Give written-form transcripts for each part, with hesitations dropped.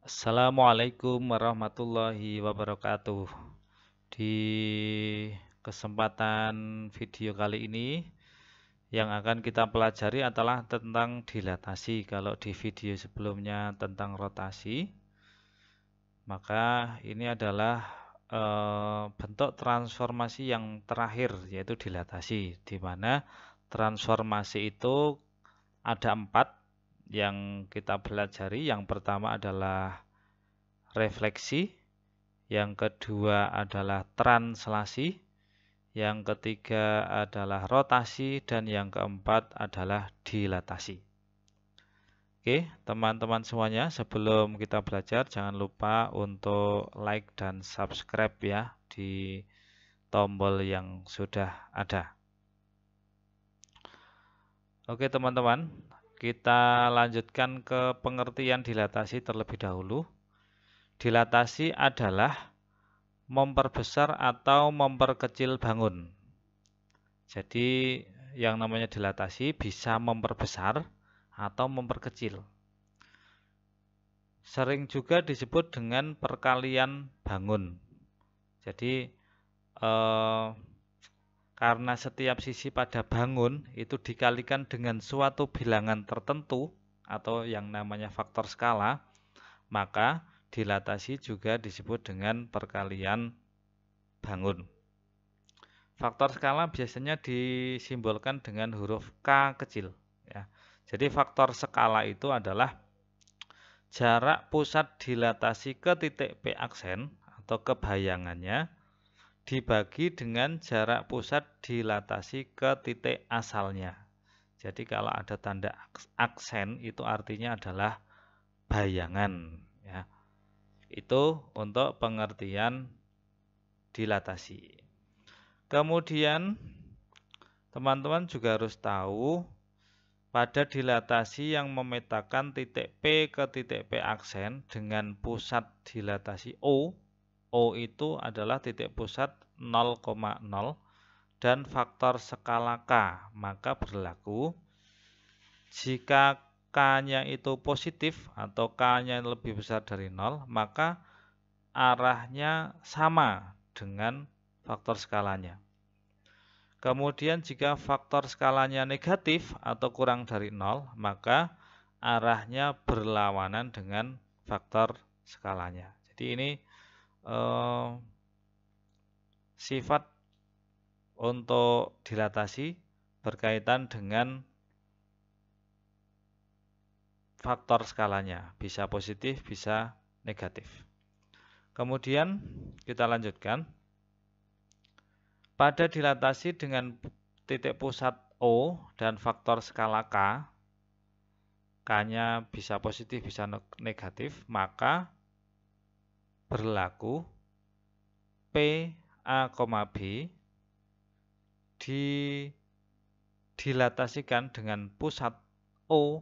Assalamualaikum warahmatullahi wabarakatuh. Di kesempatan video kali ini yang akan kita pelajari adalah tentang dilatasi. Kalau di video sebelumnya tentang rotasi, maka ini adalah bentuk transformasi yang terakhir yaitu dilatasi, di mana transformasi itu ada 4 yang kita pelajari. Yang pertama adalah refleksi, yang kedua adalah translasi, yang ketiga adalah rotasi, dan yang keempat adalah dilatasi. Oke, teman-teman semuanya, sebelum kita belajar, jangan lupa untuk like dan subscribe ya di tombol yang sudah ada. Oke, teman-teman, kita lanjutkan ke pengertian dilatasi terlebih dahulu. Dilatasi adalah memperbesar atau memperkecil bangun. Jadi yang namanya dilatasi bisa memperbesar atau memperkecil. Sering juga disebut dengan perkalian bangun. Jadi karena setiap sisi pada bangun itu dikalikan dengan suatu bilangan tertentu atau yang namanya faktor skala, maka dilatasi juga disebut dengan perkalian bangun. Faktor skala biasanya disimbolkan dengan huruf K kecil. Ya. Jadi faktor skala itu adalah jarak pusat dilatasi ke titik P aksen atau ke bayangannya dibagi dengan jarak pusat dilatasi ke titik asalnya. Jadi kalau ada tanda aksen itu artinya adalah bayangan. Ya. Itu untuk pengertian dilatasi. Kemudian teman-teman juga harus tahu pada dilatasi yang memetakan titik P ke titik P aksen dengan pusat dilatasi O. O itu adalah titik pusat 0,0 dan faktor skala K. Maka berlaku jika K-nya itu positif atau K-nya lebih besar dari 0, maka arahnya sama dengan faktor skalanya. Kemudian jika faktor skalanya negatif atau kurang dari 0, maka arahnya berlawanan dengan faktor skalanya. Jadi ini sifat untuk dilatasi berkaitan dengan faktor skalanya. Bisa positif, bisa negatif. Kemudian kita lanjutkan. Pada dilatasi dengan titik pusat O dan faktor skala K, K-nya bisa positif, bisa negatif, maka berlaku P, A, B dilatasikan dengan pusat O.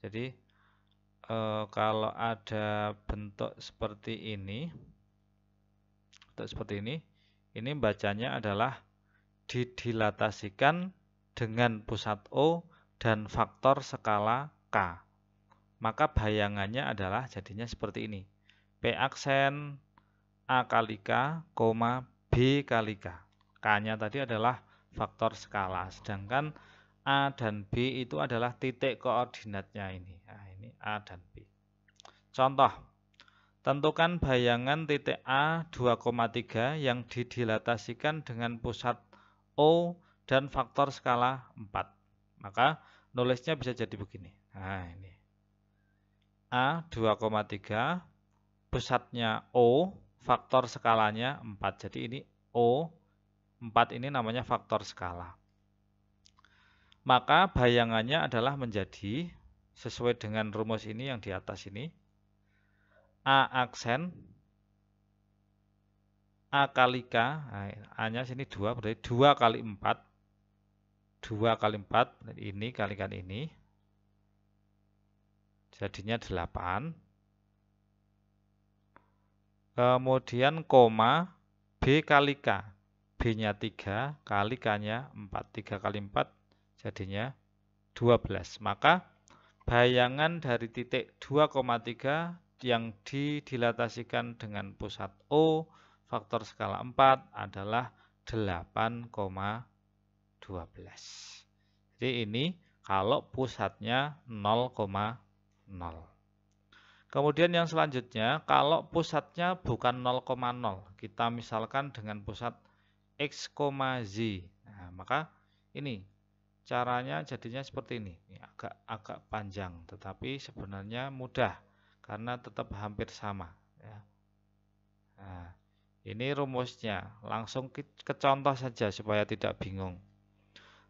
Jadi kalau ada bentuk seperti ini, ini bacanya adalah didilatasikan dengan pusat O dan faktor skala K. Maka bayangannya adalah jadinya seperti ini. P aksen, A kali K, B kali K. K-nya tadi adalah faktor skala. Sedangkan A dan B itu adalah titik koordinatnya ini. Nah, ini A dan B. Contoh. Tentukan bayangan titik A 2,3 yang didilatasikan dengan pusat O dan faktor skala 4. Maka nulisnya bisa jadi begini. Nah, ini. A 2,3, pusatnya O, faktor skalanya 4. Jadi ini O, 4 ini namanya faktor skala. Maka bayangannya adalah menjadi, sesuai dengan rumus ini yang di atas ini, A aksen, A kali K, nah, A-nya sini 2, berarti 2 kali 4, 2 kali 4, ini kalikan ini, jadinya 8. Kemudian koma, B kali K, B-nya 3, kali K-nya 4, 3 kali 4, jadinya 12. Maka bayangan dari titik 2,3 yang didilatasikan dengan pusat O faktor skala 4 adalah 8,12. Jadi ini kalau pusatnya 0,0. Kemudian yang selanjutnya, kalau pusatnya bukan 0,0, kita misalkan dengan pusat X, Z. Nah, maka ini caranya jadinya seperti ini. Ini agak panjang, tetapi sebenarnya mudah karena tetap hampir sama. Ya. Nah, ini rumusnya. Langsung ke contoh saja supaya tidak bingung.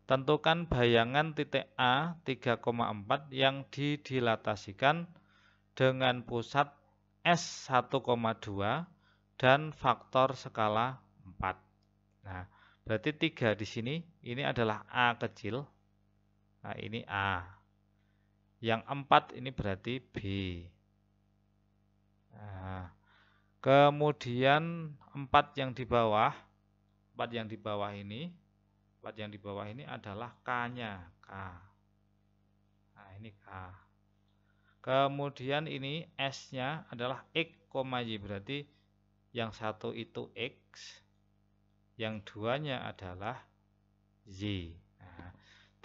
Tentukan bayangan titik A 3,4 yang didilatasikan dengan pusat S 1,2 dan faktor skala 4. Nah, berarti 3 di sini, ini adalah A kecil. Nah, ini A. Yang 4 ini berarti B. Nah, kemudian 4 yang di bawah, 4 yang di bawah ini, 4 yang di bawah ini adalah K-nya, K. Nah, ini K. Kemudian ini S-nya adalah X, Y, berarti yang satu itu X, yang duanya adalah Z. Nah,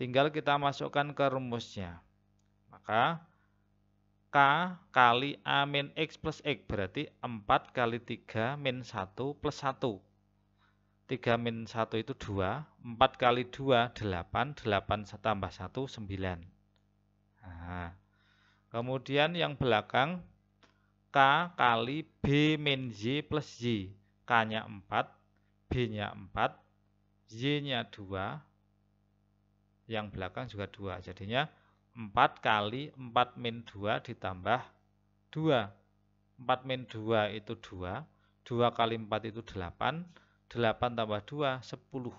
tinggal kita masukkan ke rumusnya. Maka K kali A min X plus X berarti 4 kali 3 min 1 plus 1. 3 min 1 itu 2, 4 kali 2 8, 8 tambah 1 9. Nah, kemudian yang belakang K kali B min Z plus Z. K-nya 4, B-nya 4, Z-nya 2, yang belakang juga 2. Jadinya 4 kali 4 min 2 ditambah 2. 4 min 2 itu 2, 2 kali 4 itu 8, 8 tambah 2, 10.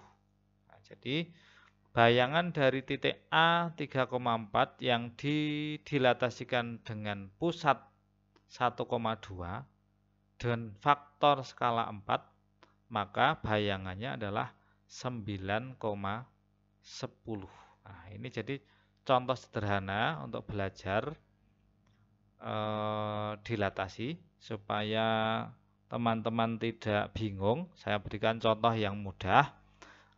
Nah, jadi bayangan dari titik A 3,4 yang didilatasikan dengan pusat 1,2 dan faktor skala 4, maka bayangannya adalah 9,10. Nah, ini jadi contoh sederhana untuk belajar dilatasi supaya teman-teman tidak bingung. Saya berikan contoh yang mudah.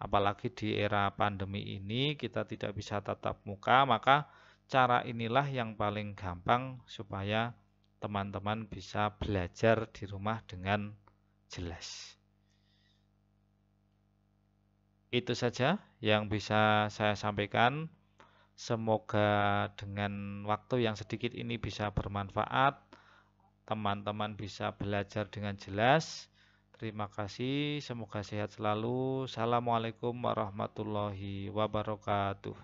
Apalagi di era pandemi ini kita tidak bisa tatap muka, maka cara inilah yang paling gampang supaya teman-teman bisa belajar di rumah dengan jelas. Itu saja yang bisa saya sampaikan. Semoga dengan waktu yang sedikit ini bisa bermanfaat. Teman-teman bisa belajar dengan jelas. Terima kasih. Semoga sehat selalu. Assalamualaikum warahmatullahi wabarakatuh.